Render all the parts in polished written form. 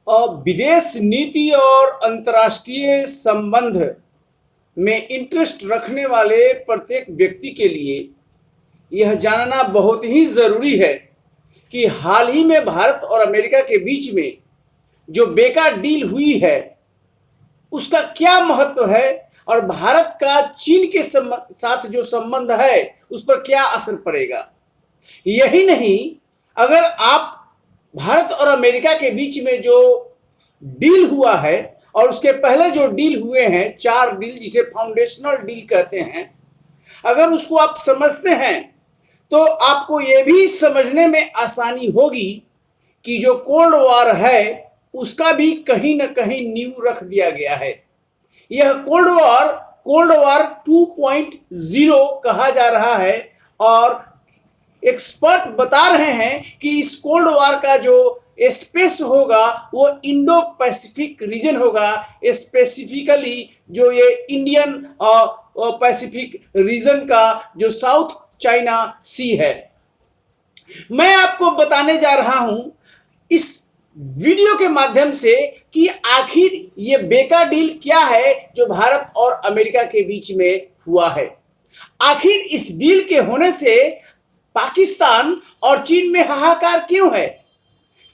विदेश नीति और अंतर्राष्ट्रीय संबंध में इंटरेस्ट रखने वाले प्रत्येक व्यक्ति के लिए यह जानना बहुत ही ज़रूरी है कि हाल ही में भारत और अमेरिका के बीच में जो बेका डील हुई है उसका क्या महत्व है और भारत का चीन के साथ जो संबंध है उस पर क्या असर पड़ेगा। यही नहीं, अगर आप भारत और अमेरिका के बीच में जो डील हुआ है और उसके पहले जो डील हुए हैं, 4 डील जिसे फाउंडेशनल डील कहते हैं, अगर उसको आप समझते हैं तो आपको ये भी समझने में आसानी होगी कि जो कोल्ड वॉर है उसका भी कहीं न कहीं नींव रख दिया गया है। यह कोल्ड वॉर 2.0 कहा जा रहा है और एक्सपर्ट बता रहे हैं कि इस कोल्ड वॉर का जो स्पेस होगा वो इंडो पैसिफिक रीजन होगा, स्पेसिफिकली जो ये इंडियन पैसिफिक रीजन का जो साउथ चाइना सी है। मैं आपको बताने जा रहा हूं इस वीडियो के माध्यम से कि आखिर ये बेका डील क्या है जो भारत और अमेरिका के बीच में हुआ है। आखिर इस डील के होने से पाकिस्तान और चीन में हाहाकार क्यों है?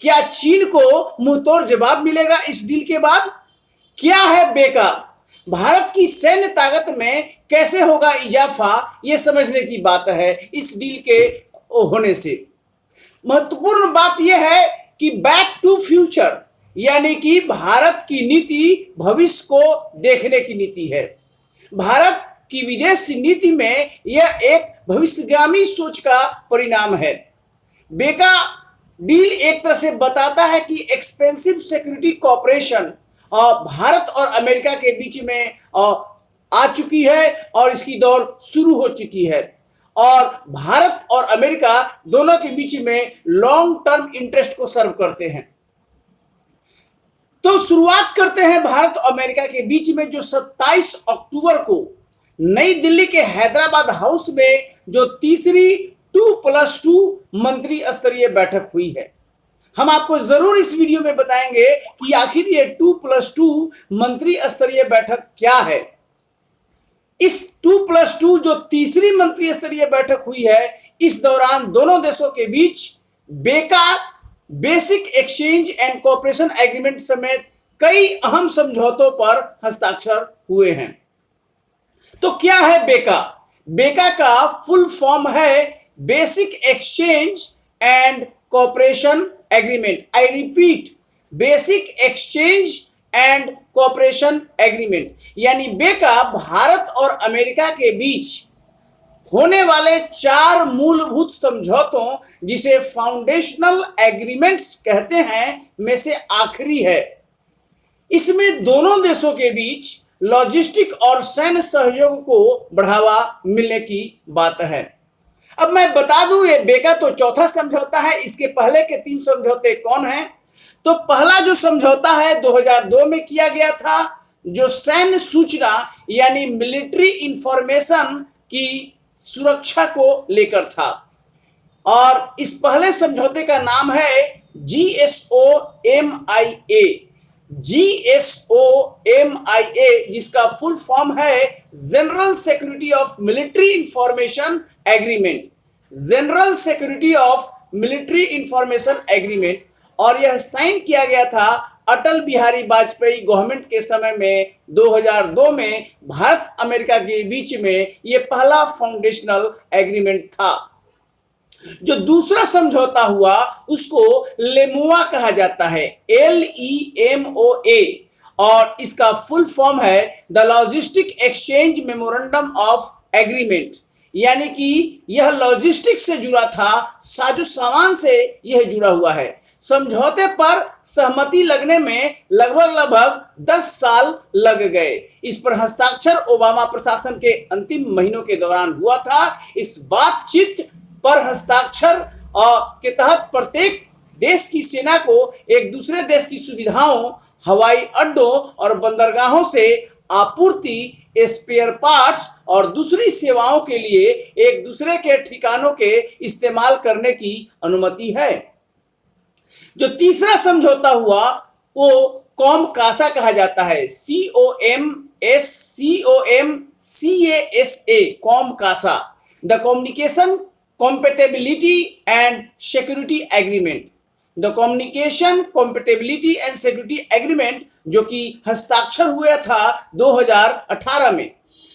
क्या चीन को मुंहतोड़ जवाब मिलेगा इस डील के बाद? क्या है बेका? भारत की सैन्य ताकत में कैसे होगा इजाफा, ये समझने की बात है इस डील के होने से। महत्वपूर्ण बात यह है कि बैक टू फ्यूचर यानी कि भारत की नीति भविष्य को देखने की नीति है। भारत की विदेश नीति में यह एक भविष्यगामी सोच का परिणाम है। बेका डील एक तरह से बताता है कि एक्सपेंसिव सिक्योरिटी कॉपरेशन भारत और अमेरिका के बीच में आ चुकी है और इसकी दौर शुरू हो चुकी है और भारत और अमेरिका दोनों के बीच में लॉन्ग टर्म इंटरेस्ट को सर्व करते हैं। तो शुरुआत करते हैं भारत और अमेरिका के बीच में जो 27 अक्टूबर को नई दिल्ली के हैदराबाद हाउस में जो तीसरी 2+2 मंत्री स्तरीय बैठक हुई है। हम आपको जरूर इस वीडियो में बताएंगे कि आखिर ये 2+2 मंत्री स्तरीय बैठक क्या है। इस 2+2 जो तीसरी मंत्री स्तरीय बैठक हुई है, इस दौरान दोनों देशों के बीच बेका basic exchange and cooperation agreement समेत कई अहम समझौतों पर हस्ताक्षर हुए हैं। तो क्या है बेका? बेका का फुल फॉर्म है basic exchange and cooperation agreement. I repeat, basic exchange and cooperation agreement. यानी बेका भारत और अमेरिका के बीच होने वाले 4 मूलभूत समझौतों जिसे फाउंडेशनल एग्रीमेंट्स कहते हैं में से आखिरी है। इसमें दोनों देशों के बीच लॉजिस्टिक और सैन्य सहयोग को बढ़ावा मिलने की बात है। अब मैं बता दूं ये बेका तो चौथा समझौता है। इसके पहले के 3 समझौते कौन हैं? तो पहला जो समझौता है 2002 में किया गया था, जो सैन्य सूचना यानी मिलिट्री इंफॉर्मेशन की सुरक्षा को लेकर था और इस पहले समझौते का नाम है GSOMIA। GSOMIA जिसका फुल फॉर्म है general security of military information agreement. General security of military information agreement. और यह साइन किया गया था अटल बिहारी वाजपेयी गवर्नमेंट के समय में 2002 में भारत अमेरिका के बीच में यह पहला फाउंडेशनल एग्रीमेंट था। जो दूसरा समझौता हुआ उसको लेमुआ कहा जाता है, LEMOA, और इसका फुल फॉर्म है the logistic exchange memorandum of agreement. यानी कि यह लॉजिस्टिक से जुड़ा था, साजो सामान से यह जुड़ा हुआ है। समझौते पर सहमति लगने में लगभग 10 साल लग गए। इस पर हस्ताक्षर ओबामा प्रशासन के अंतिम महीनों के दौरान हुआ था। इस बातचीत पर हस्ताक्षर के तहत प्रत्येक देश की सेना को एक दूसरे देश की सुविधाओं, हवाई अड्डों और बंदरगाहों से आपूर्ति, स्पेयर पार्ट्स और दूसरी सेवाओं के लिए एक दूसरे के ठिकानों के इस्तेमाल करने की अनुमति है। जो तीसरा समझौता हुआ वो कॉम कासा कहा जाता है, COMCASA, COMCASA, the communication compatibility and security agreement, the communication compatibility and security agreement, जो कि हस्ताक्षर हुआ था 2018 में।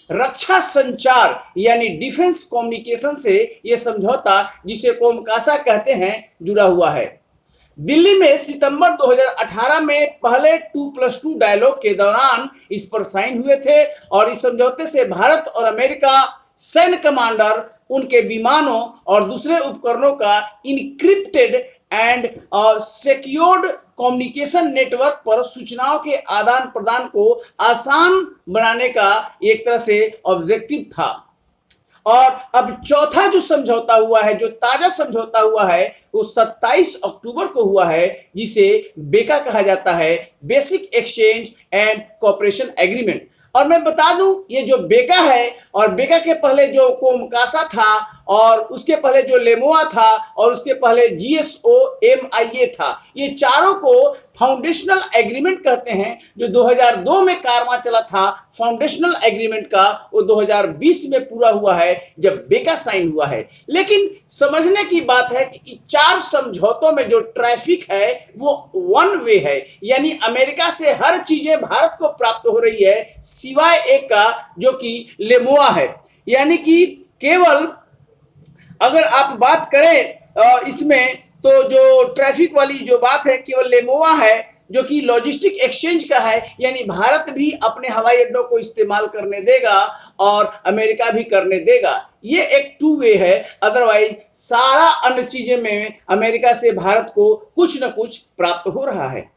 रक्षा संचार यानी डिफेंस कम्युनिकेशन से यह समझौता, जिसे कोमकासा कहते हैं, जुड़ा हुआ है। दिल्ली में सितंबर 2018 में पहले 2+2 डायलॉग के दौरान इस पर साइन हुए थे और इस समझौते से भारत और अमेरिका सैन्य कमांडर उनके विमानों और दूसरे उपकरणों का encrypted and secured communication network पर सूचनाओं के आदान प्रदान को आसान बनाने का एक तरह से ऑब्जेक्टिव था। और अब चौथा जो समझौता हुआ है, जो ताजा समझौता हुआ है, वो 27 अक्टूबर को हुआ है, जिसे बेका कहा जाता है, basic exchange and cooperation agreement. और मैं बता दूं, ये जो बेका है और बेका के पहले जो कोमकासा था और उसके पहले जो लेमोआ था और उसके पहले GSOMIA था, ये चारों को फाउंडेशनल एग्रीमेंट कहते हैं, जो 2002 में कारवां चला था। फाउंडेशनल एग्रीमेंट का वो 2020 में पूरा हुआ है जब बेका साइन हुआ है। लेकिन समझने की बात है कि चार समझौतों में जो ट्रैफिक है वो वन वे है, यानी अमेरिका से हर चीजें भारत को प्राप्त हो रही है सिवाय एक का, जो कि लेमोआ है। यानी कि केवल अगर आप बात करें इसमें, तो जो ट्रैफिक वाली जो बात है केवल लेमोआ है, जो कि लॉजिस्टिक एक्सचेंज का है, यानी भारत भी अपने हवाई अड्डों को इस्तेमाल करने देगा और अमेरिका भी करने देगा। ये एक टू वे है, अदरवाइज सारा अन्य चीजें में अमेरिका से भारत को कुछ न कुछ प्राप्त हो रहा है।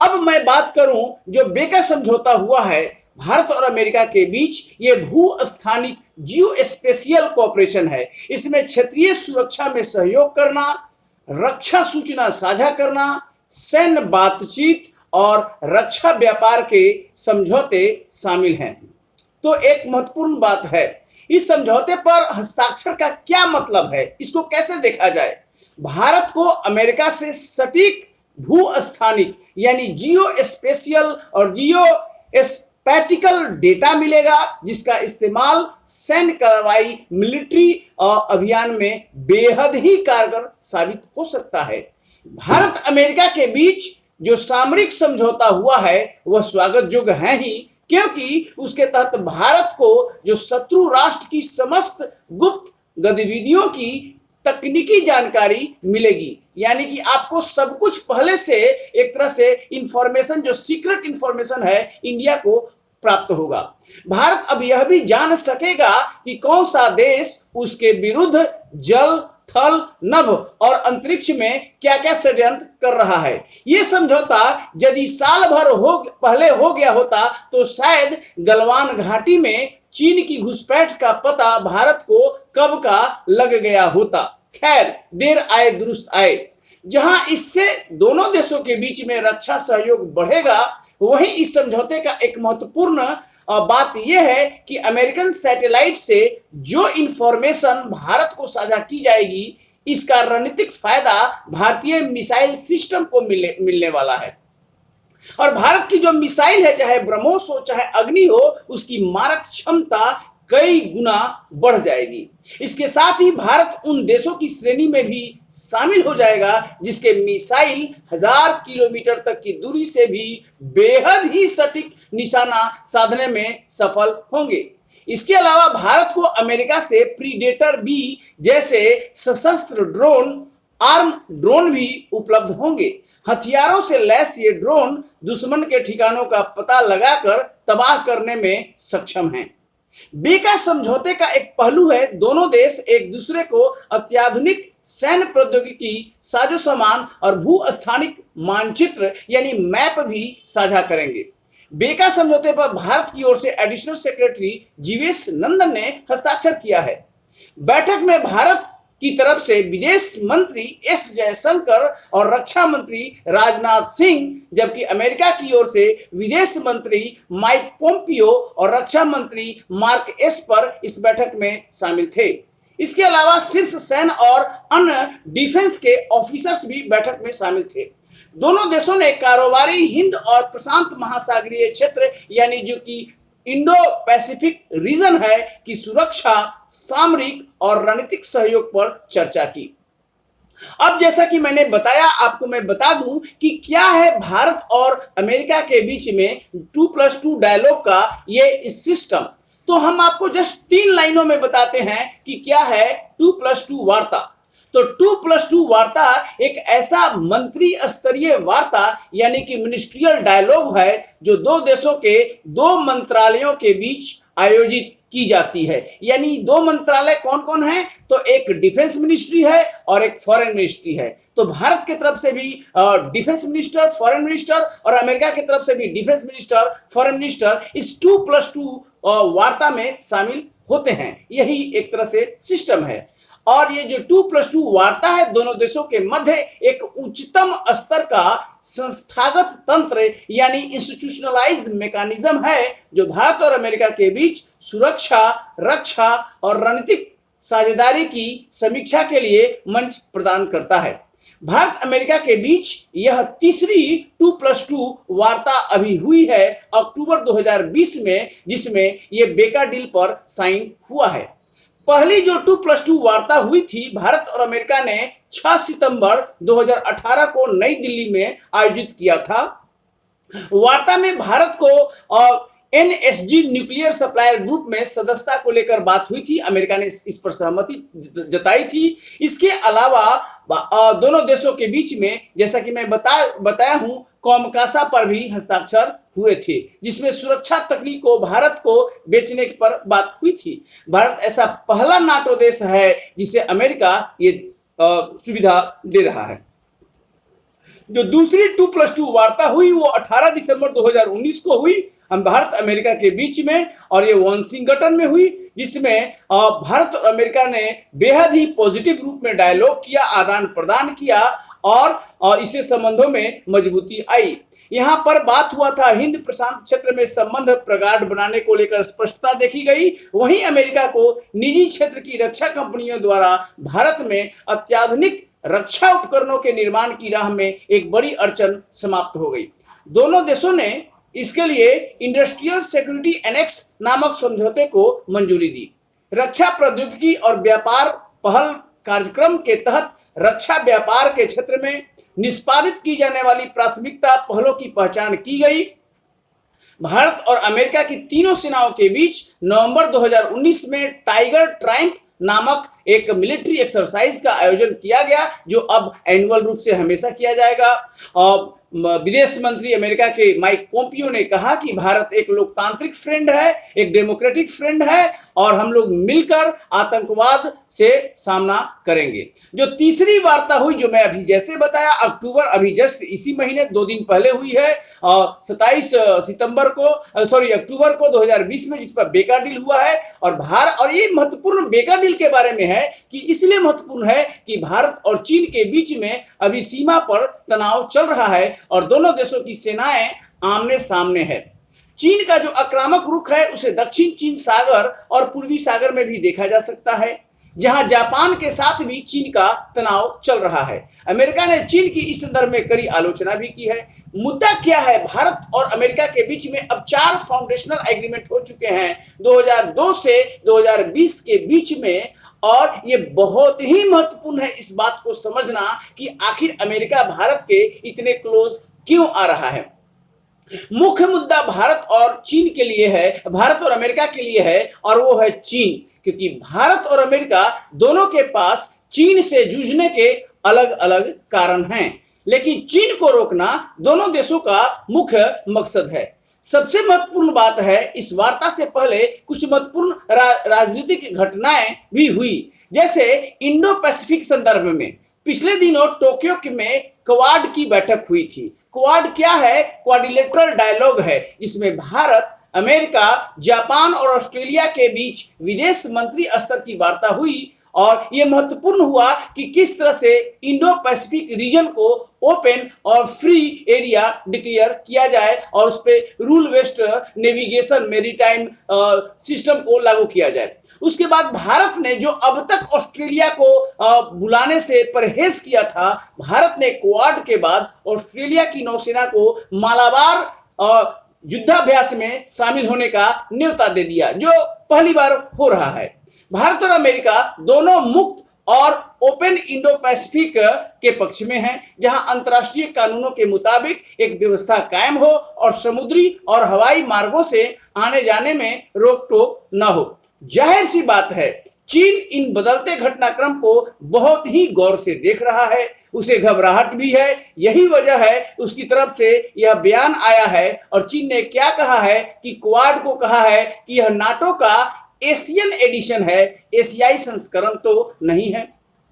अब मैं बात करूं जो बेका समझौता हुआ है भारत और अमेरिका के बीच, ये भू स्थानिक जियो स्पेशियल कोऑपरेशन है। इसमें क्षेत्रीय सुरक्षा में सहयोग करना, रक्षा सूचना साझा करना, सैन्य बातचीत और रक्षा व्यापार के समझौते शामिल हैं। तो एक महत्वपूर्ण बात है, इस समझौते पर हस्ताक्षर का क्या मतलब है, इसको कैसे देखा जाए। भारत को अमेरिका से सटीक भू स्थानिक यानी जियो स्पेशियल और जियो स्पैटिकल डेटा मिलेगा, जिसका इस्तेमाल सैन्य कार्रवाई, मिलिट्री अभियान में बेहद ही कारगर साबित हो सकता है। भारत अमेरिका के बीच जो सामरिक समझौता हुआ है वह स्वागत योग्य है ही, क्योंकि उसके तहत भारत को जो शत्रु राष्ट्र की समस्त गुप्त गतिविधियों की तकनीकी जानकारी मिलेगी। यानी कि आपको सब कुछ पहले से एक तरह से इंफॉर्मेशन, जो सीक्रेट इंफॉर्मेशन है, इंडिया को प्राप्त होगा। भारत अब यह भी जान सकेगा कि कौन सा देश उसके विरुद्ध जल, थल, नभ और अंतरिक्ष में क्या क्या षड्यंत्र कर रहा है। यह समझौता यदि साल भर पहले हो गया होता तो शायद गलवान घाटी में चीन की घुसपैठ का पता भारत को कब का लग गया होता। खैर, देर आए दुरुस्त आए। जहां इससे दोनों देशों के बीच में रक्षा सहयोग बढ़ेगा, वहीं इस समझौते का एक महत्वपूर्ण बात यह है कि अमेरिकन सैटेलाइट से जो इंफॉर्मेशन भारत को साझा की जाएगी, इसका रणनीतिक फायदा भारतीय मिसाइल सिस्टम को मिलने वाला है। और भारत की जो मिसाइल है, चाहे ब्रह्मोस हो चाहे अग्नि हो, उसकी मारक क्षमता कई गुना बढ़ जाएगी। इसके साथ ही भारत उन देशों की श्रेणी में भी शामिल हो जाएगा जिसके मिसाइल 1000 किलोमीटर तक की दूरी से भी बेहद ही सटीक निशाना साधने में सफल होंगे। इसके अलावा भारत को अमेरिका से प्रीडेटर बी जैसे सशस्त्र ड्रोन, आर्म ड्रोन भी उपलब्ध होंगे। हथियारों से लैस ये ड्रोन दुश्मन के ठिकानों का पता लगाकर तबाह करने में सक्षम हैं। बेका समझौते का एक पहलू है, दोनों देश एक दूसरे को अत्याधुनिक सैन्य प्रौद्योगिकी, साजो सामान और भू स्थानिक मानचित्र यानी मैप भी साझा करेंगे। बेका समझौते पर भारत की ओर से एडिशनल सेक्रेटरी जीवेश नंदन ने हस्ताक्षर किया है। बैठक में भारत की तरफ से विदेश मंत्री एस जयशंकर और रक्षा मंत्री राजनाथ सिंह, जबकि अमेरिका की ओर से विदेश मंत्री माइक पोम्पियो और रक्षा मंत्री मार्क एस्पर इस बैठक में शामिल थे। इसके अलावा शीर्ष सैन्य और अन्य डिफेंस के ऑफिसर्स भी बैठक में शामिल थे। दोनों देशों ने कारोबारी हिंद और प्रशांत महासागरीय क्षेत्र यानी जो कि इंडो पैसिफिक रीजन है की सुरक्षा, सामरिक और रणनीतिक सहयोग पर चर्चा की। अब जैसा कि मैंने बताया, आपको मैं बता दूं कि क्या है भारत और अमेरिका के बीच में 2+2 डायलॉग का ये सिस्टम। तो हम आपको जस्ट 3 लाइनों में बताते हैं कि क्या है 2+2 वार्ता। तो 2+2 वार्ता एक ऐसा मंत्री स्तरीय वार्ता यानी कि मिनिस्ट्रियल डायलॉग है जो दो देशों के 2 मंत्रालयों के बीच आयोजित की जाती है। यानी 2 मंत्रालय कौन कौन है, तो एक डिफेंस मिनिस्ट्री है और एक फॉरेन मिनिस्ट्री है। तो भारत की तरफ से भी डिफेंस मिनिस्टर, फॉरेन मिनिस्टर और अमेरिका की तरफ से भी डिफेंस मिनिस्टर, फॉरेन मिनिस्टर इस 2+2 वार्ता में शामिल होते हैं। यही एक तरह से सिस्टम है। और ये जो 2+2 वार्ता है दोनों देशों के मध्य एक उच्चतम स्तर का संस्थागत तंत्र यानी इंस्टीट्यूशनलाइज मैकेनिज्म है जो भारत और अमेरिका के बीच सुरक्षा, रक्षा और रणनीतिक साझेदारी की समीक्षा के लिए मंच प्रदान करता है। भारत अमेरिका के बीच यह तीसरी 2+2 वार्ता अभी हुई है अक्टूबर 2020 में, जिसमें यह बेका डील पर साइन हुआ है। पहली जो 2+2 वार्ता हुई थी भारत और अमेरिका ने 6 सितंबर 2018 को नई दिल्ली में आयोजित किया था। वार्ता में भारत को एनएसजी न्यूक्लियर सप्लायर ग्रुप में सदस्यता को लेकर बात हुई थी। अमेरिका ने इस पर सहमति जताई थी। इसके अलावा दोनों देशों के बीच में जैसा कि मैं बताया हूं कोमकासा पर भी हस्ताक्षर हुए थे, जिसमें सुरक्षा तकनीक को भारत को बेचने पर बात हुई थी। भारत ऐसा पहला नाटो देश है जिसे अमेरिका ये सुविधा दे रहा है। जो दूसरी 2+2 वार्ता हुई वो 18 दिसंबर 2019 को हुई हम भारत अमेरिका के बीच में, और ये वाशिंगटन में हुई, जिसमें भारत और अमेरिका ने बेहद ही पॉजिटिव रूप में डायलॉग किया, आदान प्रदान किया और इससे संबंधों में मजबूती आई। यहाँ पर बात हुआ था हिंद प्रशांत क्षेत्र में संबंध प्रगाढ़ बनाने को लेकर स्पष्टता देखी गई। वहीं अमेरिका को निजी क्षेत्र की रक्षा कंपनियों द्वारा भारत में अत्याधुनिक रक्षा उपकरणों के निर्माण की राह में एक बड़ी अड़चन समाप्त हो गई। दोनों देशों ने इसके लिए इंडस्ट्रियल सिक्योरिटी एनेक्स नामक समझौते को मंजूरी दी। रक्षा प्रौद्योगिकी और व्यापार पहल कार्यक्रम के तहत रक्षा व्यापार के क्षेत्र में निष्पादित की जाने वाली प्राथमिकता पहलों की पहचान की गई। भारत और अमेरिका की तीनों सेनाओं के बीच नवंबर 2019 में टाइगर ट्रायम्फ नामक एक मिलिट्री एक्सरसाइज का आयोजन किया गया, जो अब एनुअल रूप से हमेशा किया जाएगा। विदेश मंत्री अमेरिका के माइक पोम्पियो ने कहा कि भारत एक लोकतांत्रिक फ्रेंड है, एक डेमोक्रेटिक फ्रेंड है और हम लोग मिलकर आतंकवाद से सामना करेंगे। जो तीसरी वार्ता हुई जो मैं अभी जैसे बताया अक्टूबर अभी जस्ट इसी महीने 2 दिन पहले हुई है, 27 अक्टूबर को 2020 में, जिस पर बेका डील हुआ है। और ये महत्वपूर्ण बेका डील के बारे में है कि इसलिए महत्वपूर्ण है कि भारत और चीन के बीच में अभी सीमा पर तनाव चल रहा है और दोनों देशों की सेनाएं आमने सामने है। चीन का जो आक्रामक रुख है उसे दक्षिण चीन सागर और पूर्वी सागर में भी देखा जा सकता है, जहां जापान के साथ भी चीन का तनाव चल रहा है। अमेरिका ने चीन की इस संदर्भ में कड़ी आलोचना भी की है। मुद्दा क्या है, भारत और अमेरिका के बीच में अब 4 फाउंडेशनल एग्रीमेंट हो चुके हैं 2002 से 2020 के बीच में, और ये बहुत ही महत्वपूर्ण है इस बात को समझना कि आखिर अमेरिका भारत के इतने क्लोज क्यों आ रहा है। मुख्य मुद्दा भारत और चीन के लिए है, भारत और अमेरिका के लिए है, और वो है चीन, क्योंकि भारत और अमेरिका दोनों के पास चीन से जूझने के अलग अलग कारण हैं, लेकिन चीन को रोकना दोनों देशों का मुख्य मकसद है। सबसे महत्वपूर्ण बात है, इस वार्ता से पहले कुछ महत्वपूर्ण राजनीतिक घटनाएं भी हुई, जैसे इंडो पैसिफिक संदर्भ में पिछले दिनों टोक्यो में क्वाड की बैठक हुई थी। क्वाड क्या है? क्वाड्रिलेटरल डायलॉग है, जिसमें भारत, अमेरिका, जापान और ऑस्ट्रेलिया के बीच विदेश मंत्री स्तर की वार्ता हुई और यह महत्वपूर्ण हुआ कि किस तरह से इंडो पैसिफिक रीजन को ओपन और फ्री एरिया डिक्लेयर किया जाए और उस पर rule based navigation maritime system को लागू किया जाए। उसके बाद भारत ने जो अब तक ऑस्ट्रेलिया को बुलाने से परहेज किया था, भारत ने क्वाड के बाद ऑस्ट्रेलिया की नौसेना को मालाबार युद्धाभ्यास में शामिल होने का न्योता दे दिया, जो पहली बार हो रहा है। भारत और अमेरिका दोनों मुक्त और ओपन इंडो पैसिफिक के पक्ष में हैं, जहां अंतर्राष्ट्रीय कानूनों के मुताबिक एक व्यवस्था कायम हो और समुद्री और हवाई मार्गों से आने जाने में रोक टोक न हो। जाहिर सी बात है, चीन इन बदलते घटनाक्रम को बहुत ही गौर से देख रहा है, उसे घबराहट भी है। यही वजह है उसकी तरफ से यह बयान आया है और चीन ने क्या कहा है कि क्वाड को कहा है कि यह नाटो का एशियन एडिशन है, एशियाई संस्करण तो नहीं है।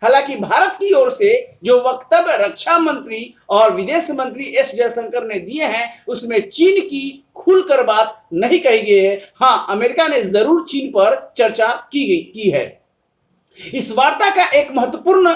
हालांकि भारत की ओर से जो वक्तव्य रक्षा मंत्री और विदेश मंत्री एस जयशंकर ने दिए हैं, उसमें चीन की खुलकर बात नहीं कही गई है। हाँ, अमेरिका ने जरूर चीन पर चर्चा की है। इस वार्ता का एक महत्वपूर्ण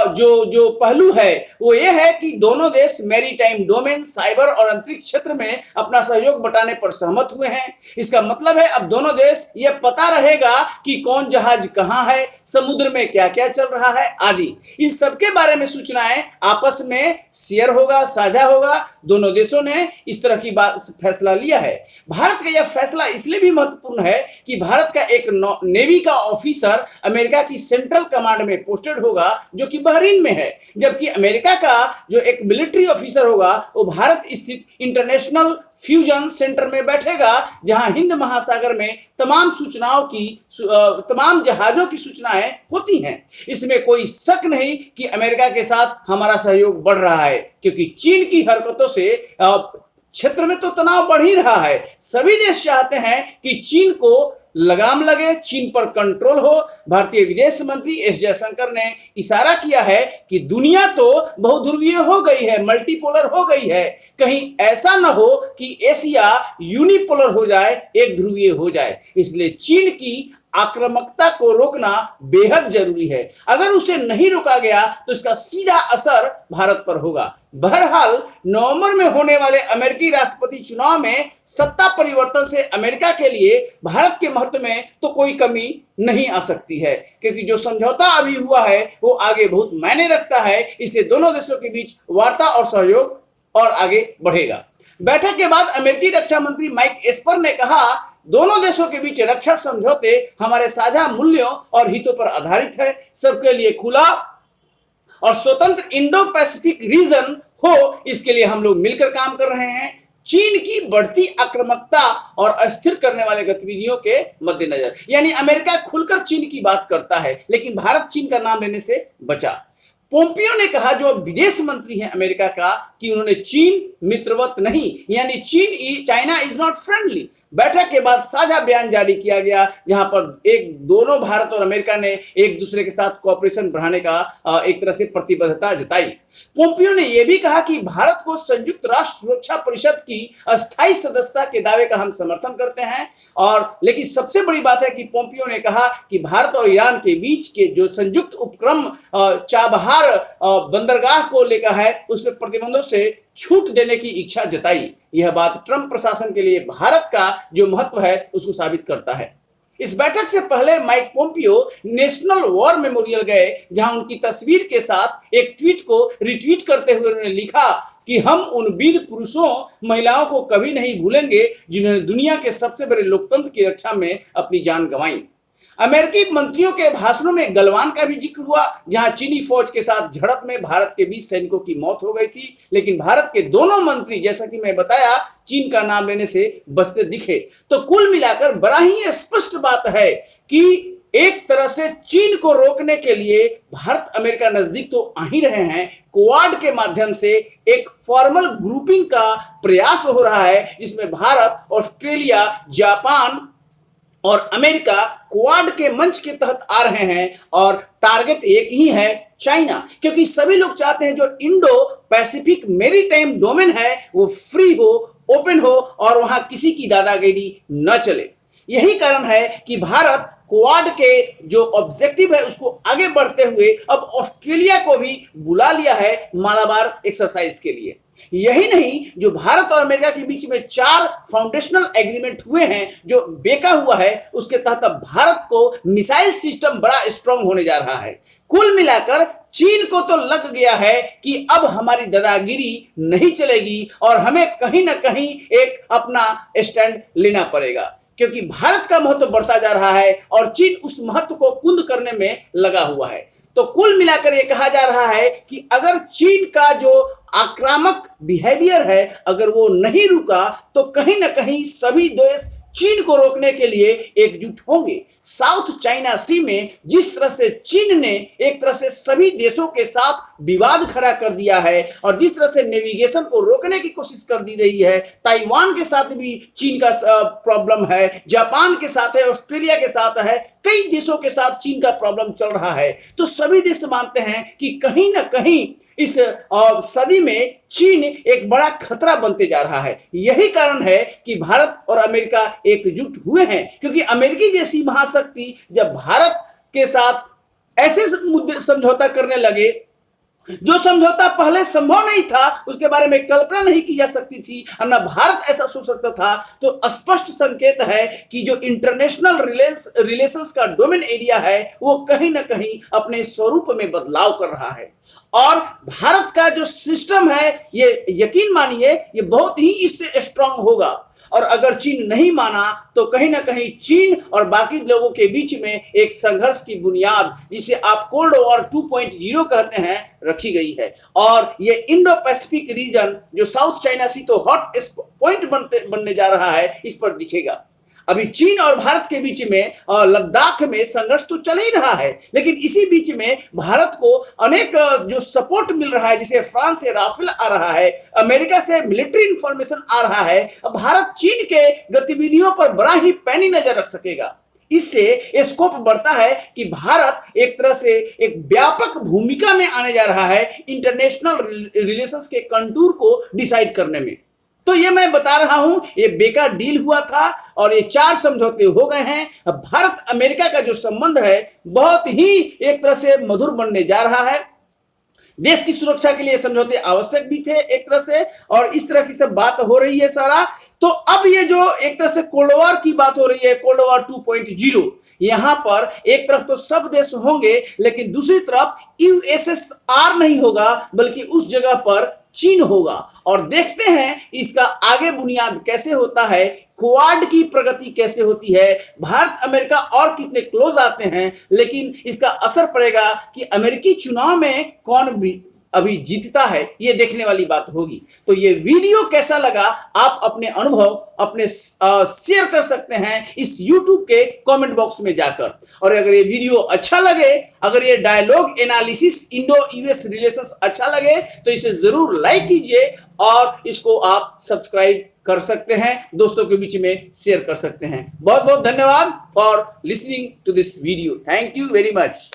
जो पहलू है वो ये है कि दोनों देश मैरीटाइम डोमेन, साइबर और अंतरिक्ष क्षेत्र में अपना सहयोग बंटाने पर सहमत हुए हैं। इसका मतलब है अब दोनों देश ये पता रहेगा कि कौन जहाज कहाँ है, समुद्र में क्या क्या चल रहा है आदि। इन सब के बारे में सूचनाएं आपस में शेयर होगा, साझा होगा। दोनों देशों ने इस तरह की बात फैसला लिया है। भारत का यह फैसला इसलिए भी महत्वपूर्ण है कि भारत का एक नेवी का ऑफिसर अमेरिका की सेंट्रल कमांड में पोस्टेड होगा, जो कि बहरीन में है, जबकि अमेरिका का जो एक मिलिट्री ऑफिसर होगा वो भारत स्थित इंटरनेशनल फ्यूजन सेंटर में बैठेगा, जहां हिंद महासागर में तमाम जहाजों की सूचनाएं होती हैं। इसमें कोई शक नहीं कि अमेरिका के साथ हमारा सहयोग बढ़ रहा है, क्योंकि चीन की हरकतों से क्षेत्र में तो तनाव बढ़ ही रहा है। सभी देश चाहते हैं कि चीन को लगाम लगे, चीन पर कंट्रोल हो। भारतीय विदेश मंत्री एस जयशंकर ने इशारा किया है कि दुनिया तो बहुध्रुवीय हो गई है, मल्टीपोलर हो गई है, कहीं ऐसा न हो कि एशिया यूनिपोलर हो जाए, एक ध्रुवीय हो जाए। इसलिए चीन की आक्रामकता को रोकना बेहद जरूरी है। अगर उसे नहीं रोका गया तो इसका सीधा असर भारत पर होगा। बहरहाल, नवंबर में होने वाले अमेरिकी राष्ट्रपति चुनाव में सत्ता परिवर्तन से अमेरिका के लिए भारत के महत्व में तो कोई कमी नहीं आ सकती है, क्योंकि जो समझौता अभी हुआ है वो आगे बहुत मायने रखता है। इससे दोनों देशों के बीच वार्ता और सहयोग और आगे बढ़ेगा। बैठक के बाद अमेरिकी रक्षा मंत्री माइक एस्पर ने कहा, दोनों देशों के बीच रक्षा समझौते हमारे साझा मूल्यों और हितों पर आधारित है। सबके लिए खुला और स्वतंत्र इंडो पैसिफिक रीजन हो, इसके लिए हम लोग मिलकर काम कर रहे हैं। चीन की बढ़ती आक्रामकता और अस्थिर करने वाले गतिविधियों के मद्देनजर, यानी अमेरिका खुलकर चीन की बात करता है, लेकिन भारत चीन का नाम लेने से बचा। पोम्पियो ने कहा, जो विदेश मंत्री हैं अमेरिका का, कि उन्होंने चीन मित्रवत नहीं, यानी चाइना इज नॉट फ्रेंडली। बैठक के बाद साझा बयान जारी किया गया, जहां पर दोनों भारत और अमेरिका ने एक दूसरे के साथ कोऑपरेशन बढ़ाने का एक तरह से प्रतिबद्धता जताई। पोम्पियो ने यह भी कहा कि भारत को संयुक्त राष्ट्र सुरक्षा परिषद की अस्थायी सदस्यता के दावे का हम समर्थन करते हैं। लेकिन सबसे बड़ी बात है कि पोम्पियो ने कहा कि भारत और ईरान के बीच के जो संयुक्त उपक्रम चाबहार बंदरगाह को लेकर है, उसमें प्रतिबंधों से छूट देने की इच्छा जताई। यह बात ट्रंप प्रशासन के लिए भारत का जो महत्व है उसको साबित करता है। इस बैठक से पहले Mike Pompeo national war memorial गए, जहां उनकी तस्वीर के साथ एक ट्वीट को रिट्वीट करते हुए उन्होंने लिखा कि हम उन वीर पुरुषों, महिलाओं को कभी नहीं भूलेंगे जिन्होंने दुनिया के सबसे बड़े लोकतंत्र की रक्षा में अपनी जान गंवाई। अमेरिकी मंत्रियों के भाषणों में गलवान का भी जिक्र हुआ, जहां चीनी फौज के साथ झड़प में भारत के 20 सैनिकों की मौत हो गई थी, लेकिन भारत के दोनों मंत्री, जैसा कि मैं बताया, चीन का नाम लेने से बचते दिखे। तो कुल मिलाकर बड़ा ही स्पष्ट बात है कि एक तरह से चीन को रोकने के लिए भारत अमेरिका नजदीक तो आ ही रहे हैं। क्वाड के माध्यम से एक फॉर्मल ग्रुपिंग का प्रयास हो रहा है, जिसमें भारत, ऑस्ट्रेलिया, जापान और अमेरिका क्वाड के मंच के तहत आ रहे हैं, और टारगेट एक ही है, चाइना। क्योंकि सभी लोग चाहते हैं जो इंडो पैसिफिक मेरीटाइम डोमेन है वो फ्री हो, ओपन हो, और वहां किसी की दादागिरी न चले। यही कारण है कि भारत क्वाड के जो ऑब्जेक्टिव है उसको आगे बढ़ते हुए अब ऑस्ट्रेलिया को भी बुला लिया है मालाबार एक्सरसाइज के लिए। यही नहीं, जो भारत और अमेरिका के बीच में 4 फाउंडेशनल एग्रीमेंट हुए हैं जो बेका हुआ है, उसके तहत भारत को मिसाइल सिस्टम बड़ा स्ट्रांग होने जा रहा है। कुल मिलाकर चीन को तो लग गया है कि अब हमारी दादागिरी नहीं चलेगी और हमें कहीं ना कहीं एक अपना स्टैंड लेना पड़ेगा, क्योंकि भारत का महत्व बढ़ता जा रहा है और चीन उस महत्व को कुंद करने में लगा हुआ है। तो कुल मिलाकर यह कहा जा रहा है कि अगर चीन का जो आक्रामक बिहेवियर है अगर वो नहीं रुका तो कहीं ना कहीं सभी देश चीन को रोकने के लिए एकजुट होंगे। साउथ चाइना सी में जिस तरह से चीन ने एक तरह से सभी देशों के साथ विवाद खड़ा कर दिया है और जिस तरह से नेविगेशन को रोकने की कोशिश कर दी रही है, ताइवान के साथ भी चीन का प्रॉब्लम है, जापान के साथ है, ऑस्ट्रेलिया के साथ है, कई देशों के साथ चीन का प्रॉब्लम चल रहा है। तो सभी देश मानते हैं कि कहीं ना कहीं इस सदी में चीन एक बड़ा खतरा बनते जा रहा है। यही कारण है कि भारत और अमेरिका एकजुट हुए हैं, क्योंकि अमेरिकी जैसी महाशक्ति जब भारत के साथ ऐसे मुद्दे समझौता करने लगे जो समझौता पहले संभव नहीं था, उसके बारे में कल्पना नहीं की जा सकती थी और न भारत ऐसा सोच सकता था, तो स्पष्ट संकेत है कि जो इंटरनेशनल रिलेशंस का डोमेन एरिया है वो कहीं ना कहीं अपने स्वरूप में बदलाव कर रहा है। और भारत का जो सिस्टम है ये यकीन मानिए ये बहुत ही इससे स्ट्रांग होगा। और अगर चीन नहीं माना तो कहीं ना कहीं चीन और बाकी लोगों के बीच में एक संघर्ष की बुनियाद, जिसे आप कोल्ड वॉर 2.0 कहते हैं, रखी गई है। और ये इंडो पैसिफिक रीजन जो साउथ चाइना सी तो हॉट पॉइंट बनने जा रहा है, इस पर दिखेगा। अभी चीन और भारत के बीच में लद्दाख में संघर्ष तो चल ही रहा है, लेकिन इसी बीच में भारत को अनेक जो सपोर्ट मिल रहा है, जैसे फ्रांस से राफेल आ रहा है, अमेरिका से मिलिट्री इंफॉर्मेशन आ रहा है। अब भारत चीन के गतिविधियों पर बड़ा ही पैनी नजर रख सकेगा। इससे स्कोप बढ़ता है कि भारत एक तरह से एक व्यापक भूमिका में आने जा रहा है इंटरनेशनल रिलेशंस के कंटूर को डिसाइड करने में। तो ये मैं बता रहा हूं, ये बेकार डील हुआ था और ये 4 समझौते हो गए हैं। अब भारत अमेरिका का जो संबंध है बहुत ही एक तरह से मधुर बनने जा रहा है। देश की सुरक्षा के लिए समझौते आवश्यक भी थे एक तरह से, और इस तरह की सब बात हो रही है सारा। तो अब ये जो एक तरह से कोल्ड वॉर की बात हो रही है, कोल्ड वॉर 2.0, यहां पर एक तरफ तो सब देश होंगे लेकिन दूसरी तरफ यूएसएसआर नहीं होगा, बल्कि उस जगह पर चीन होगा। और देखते हैं इसका आगे बुनियाद कैसे होता है, क्वाड की प्रगति कैसे होती है, भारत अमेरिका और कितने क्लोज आते हैं, लेकिन इसका असर पड़ेगा कि अमेरिकी चुनाव में कौन भी अभी जीतता है, ये देखने वाली बात होगी। तो ये वीडियो कैसा लगा, आप अपने अनुभव अपने शेयर कर सकते हैं इस YouTube के कमेंट बॉक्स में जाकर। और अगर ये वीडियो अच्छा लगे, अगर ये dialogue analysis Indo US relations अच्छा लगे तो इसे जरूर लाइक कीजिए और इसको आप सब्सक्राइब कर सकते हैं, दोस्तों के बीच में शेयर कर सकते हैं। बहुत बहुत धन्यवाद for listening to this video. Thank you very much.